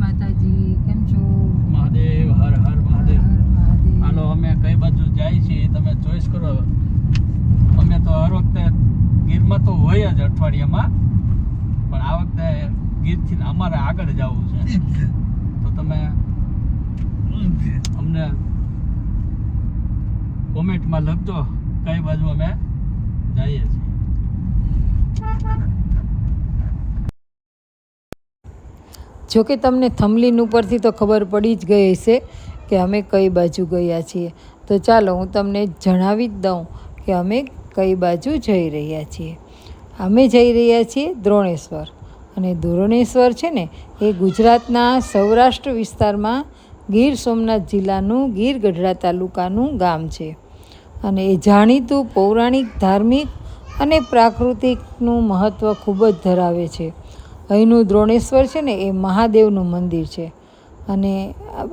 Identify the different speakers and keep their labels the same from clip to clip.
Speaker 1: માતાજી, કેમ છો?
Speaker 2: મહાદેવ, હર હર મહાદેવ.
Speaker 1: હર મહાદેવ.
Speaker 2: હાલો, અમે કઈ બાજુ જાય છીએ તમે ચોઈસ કરો. અમે તો હર વખતે ગીરમાં તો હોય જ અઠવાડિયામાં, પણ આ વખતે ગીરથી અમારે આગળ જવું છે. તો તમે અમને કોમેન્ટમાં લખજો કઈ બાજુ અમે જઈએ છીએ.
Speaker 1: જોકે તમને થંબલિન ઉપરથી તો ખબર પડી જ ગઈ હશે કે અમે કઈ બાજુ ગયા છીએ. તો ચાલો હું તમને જણાવી જ દઉં કે અમે કઈ બાજુ જઈ રહ્યા છીએ. અમે જઈ રહ્યા છીએ દ્રોણેશ્વર. અને દ્રોણેશ્વર છે ને એ ગુજરાતના સૌરાષ્ટ્ર વિસ્તારમાં ગીર સોમનાથ જિલ્લાનું ગીર ગઢડા તાલુકાનું ગામ છે. અને એ જાણીતું પૌરાણિક, ધાર્મિક અને પ્રાકૃતિકનું મહત્ત્વ ખૂબ જ ધરાવે છે. અહીંનું દ્રોણેશ્વર છે ને એ મહાદેવનું મંદિર છે અને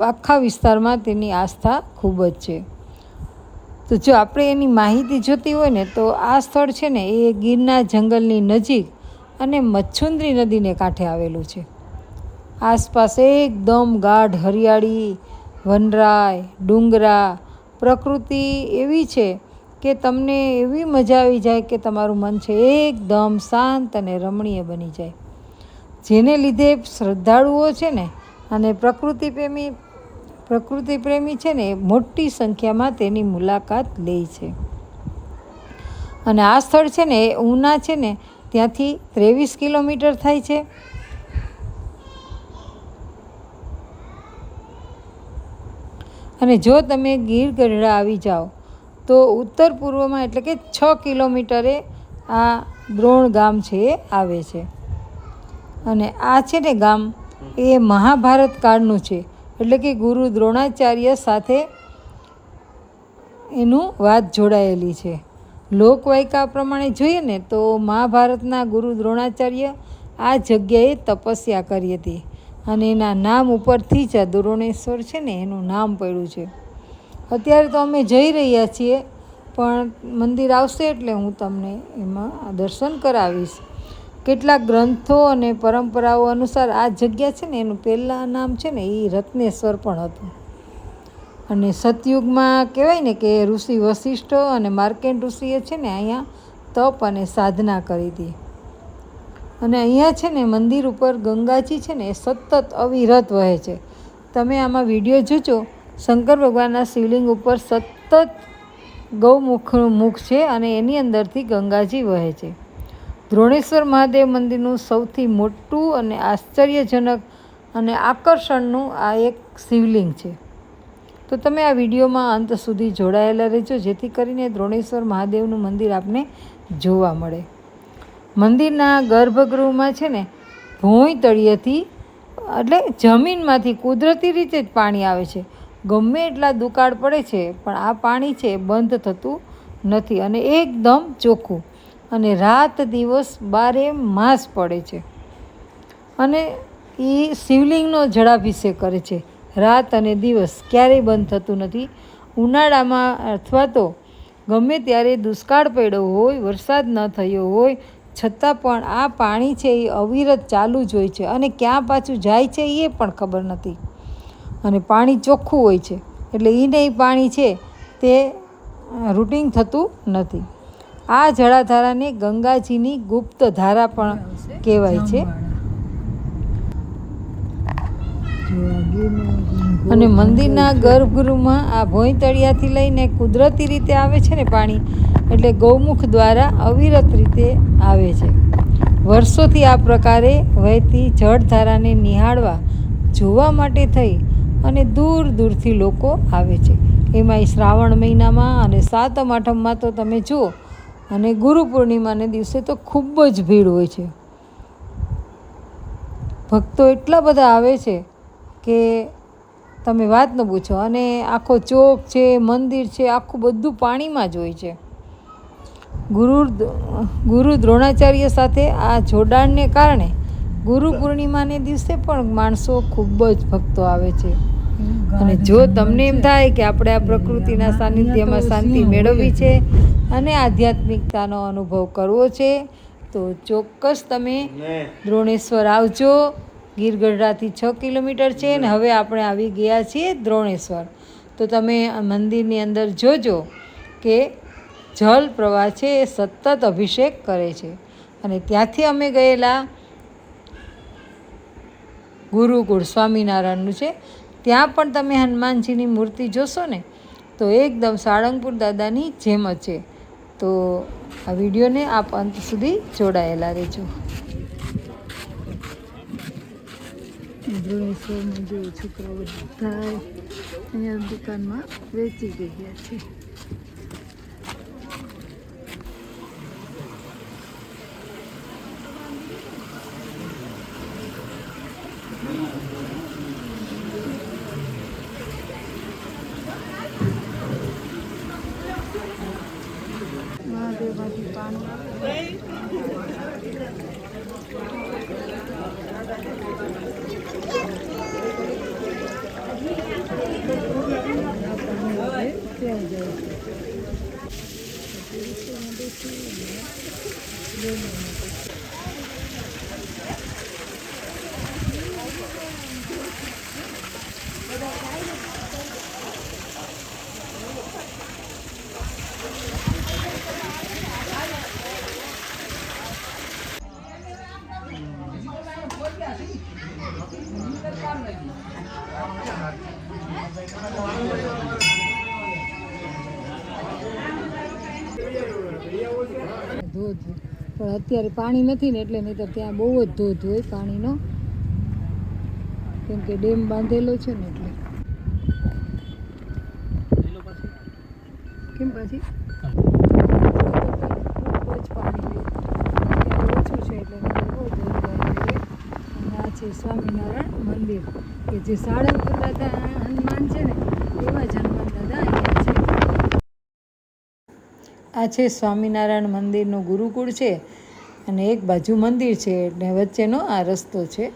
Speaker 1: આખા વિસ્તારમાં તેની આસ્થા ખૂબ જ છે. તો જો આપણે એની માહિતી જોતી હોય ને તો આ સ્થળ છે ને એ ગીરના જંગલની નજીક અને મચ્છુંદરી નદીને કાંઠે આવેલું છે. આસપાસ એકદમ ગાઢ હરિયાળી, વનરાય, ડુંગરા, પ્રકૃતિ એવી છે કે તમને એવી મજા આવી જાય કે તમારું મન છે એકદમ શાંત અને રમણીય બની જાય. જેને લીધે શ્રદ્ધાળુઓ છે ને અને પ્રકૃતિ પ્રેમી છે ને મોટી સંખ્યામાં તેની મુલાકાત લે છે. અને આ સ્થળ છે ને એ ઉના છે ને ત્યાંથી 23 કિલોમીટર થાય છે. અને જો તમે ગીર ગઢડા આવી જાઓ તો ઉત્તર પૂર્વમાં એટલે કે 6 કિલોમીટરે આ દ્રોણ ગામ છે એ આવે છે. અને આ છે ને ગામ એ મહાભારત કાળનું છે, એટલે કે ગુરુ દ્રોણાચાર્ય સાથે એનું વાત જોડાયેલી છે. લોકવાયકા પ્રમાણે જોઈએ ને તો મહાભારતના ગુરુ દ્રોણાચાર્ય આ જગ્યાએ તપસ્યા કરી હતી અને એના નામ ઉપરથી જ આ દ્રોણેશ્વર છે ને એનું નામ પડ્યું છે. અત્યારે તો અમે જઈ રહ્યા છીએ, પણ મંદિર આવશે એટલે હું તમને એમાં દર્શન કરાવીશ. કેટલાક ગ્રંથો અને પરંપરાઓ અનુસાર આ જગ્યા છે ને એનું પહેલાં નામ છે ને એ રત્નેશ્વર પણ હતું. અને સતયુગમાં કહેવાય ને કે ઋષિ વશિષ્ઠ અને માર્કેન્ડ ઋષિએ છે ને અહીંયા તપ અને સાધના કરી હતી. અને અહીંયા છે ને મંદિર ઉપર ગંગાજી છે ને એ સતત અવિરત વહે છે. તમે આમાં વિડીયો જોજો, શંકર ભગવાનના શિવલિંગ ઉપર સતત ગૌમુખનું મુખ છે અને એની અંદરથી ગંગાજી વહે છે. દ્રોણેશ્વર મહાદેવ મંદિરનું સૌથી મોટું અને આશ્ચર્યજનક અને આકર્ષણનું આ એક શિવલિંગ છે. તો તમે આ વિડીયોમાં અંત સુધી જોડાયેલા રહેજો, જેથી કરીને દ્રોણેશ્વર મહાદેવનું મંદિર આપને જોવા મળે. મંદિરના ગર્ભગૃહમાં છે ને ભોંય તળિયેથી એટલે જમીનમાંથી કુદરતી રીતે જ પાણી આવે છે. ગમે એટલા દુકાળ પડે છે પણ આ પાણી છે બંધ થતું નથી અને એકદમ ચોખ્ખું અને રાત દિવસ 12 માસ પડે છે. અને એ શિવલિંગનો જળાભિષેક કરે છે રાત અને દિવસ, ક્યારેય બંધ થતું નથી. ઉનાળામાં અથવા તો ગમે ત્યારે દુષ્કાળ પડ્યો હોય, વરસાદ ન થયો હોય, છતાં પણ આ પાણી છે એ અવિરત ચાલુ જ હોય છે અને ક્યાં પાછું જાય છે એ પણ ખબર નથી. અને પાણી ચોખ્ખું હોય છે એટલે એને પાણી છે તે રૂટિંગ થતું નથી. આ જળાધારાને ગંગાજીની ગુપ્ત ધારા પણ કહેવાય છે. અને મંદિરના ગર્ભગૃહમાં આ ભોંયતળિયાથી લઈને કુદરતી રીતે આવે છે ને પાણી, એટલે ગૌમુખ દ્વારા અવિરત રીતે આવે છે. વર્ષોથી આ પ્રકારે વહેતી જળધારાને નિહાળવા જોવા માટે થઈ અને દૂર દૂરથી લોકો આવે છે. એમાંય શ્રાવણ મહિનામાં અને સાતમ આઠમમાં તો તમે જુઓ, અને ગુરુ પૂર્ણિમાને દિવસે તો ખૂબ જ ભીડ હોય છે. ભક્તો એટલા બધા આવે છે કે તમે વાત ન પૂછો. અને આખો ચોક છે, મંદિર છે, આખું બધું પાણીમાં જ હોય છે. ગુરુ દ્રોણાચાર્ય સાથે આ જોડાણને કારણે ગુરુ પૂર્ણિમાને દિવસે પણ માણસો ખૂબ જ ભક્તો આવે છે. અને જો તમને એમ થાય કે આપણે આ પ્રકૃતિના સાનિધ્યમાં શાંતિ મેળવવી છે અને આધ્યાત્મિકતાનો અનુભવ કરવો છે તો ચોક્કસ તમે દ્રોણેશ્વર આવજો. ગીરગઢડાથી 6 કિલોમીટર છે અને હવે આપણે આવી ગયા છીએ દ્રોણેશ્વર. તો તમે આ મંદિરની અંદર જોજો કે જલ પ્રવાહ છે એ સતત અભિષેક કરે છે. અને ત્યાંથી અમે ગયેલા ગુરુકુળ સ્વામિનારાયણનું છે. ત્યાં પણ તમે હનુમાનજીની મૂર્તિ જોશો ને તો એકદમ સાળંગપુર દાદાની જેમ જ છે. તો આ વિડીયોને આપ અંત સુધી જોડાયેલા રહેજો. દ્રોણેશ્વરમાં જો છોકરાઓ બધા અહીંયા દુકાનમાં વેચી ગયા છે. મહાદેવમાંથી પાણી ત્યાં જાય ધોધ. પણ અત્યારે પાણી નથી ને એટલે નહીં તો ત્યાં બહુ જ ધોધ હોય પાણીનો, કેમ કે ડેમ બાંધેલો છે ને એટલે. કેમ પછી ખૂબ જ પાણી હોય, અત્યારે ઓછું છે એટલે બહુ ધોધ બાંધેલો હોય. અને આ છે સ્વામિનારાયણ મંદિર કે જે સાળંગપુર દાદા હનુમાન છે ને એવા જ હનુમાન દાદા અહીંયા છે. આ છે સ્વામિનારાયણ મંદિરનું ગુરુકુળ છે અને એક બાજુ મંદિર છે એટલે વચ્ચેનો આ રસ્તો છે.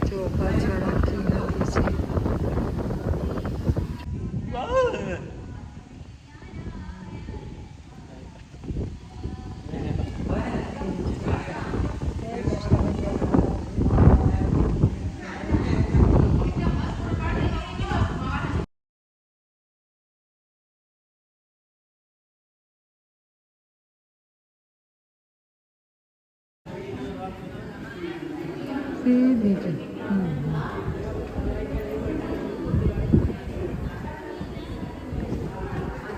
Speaker 1: જો પાછળ આખી નદી છે. સીધી છે.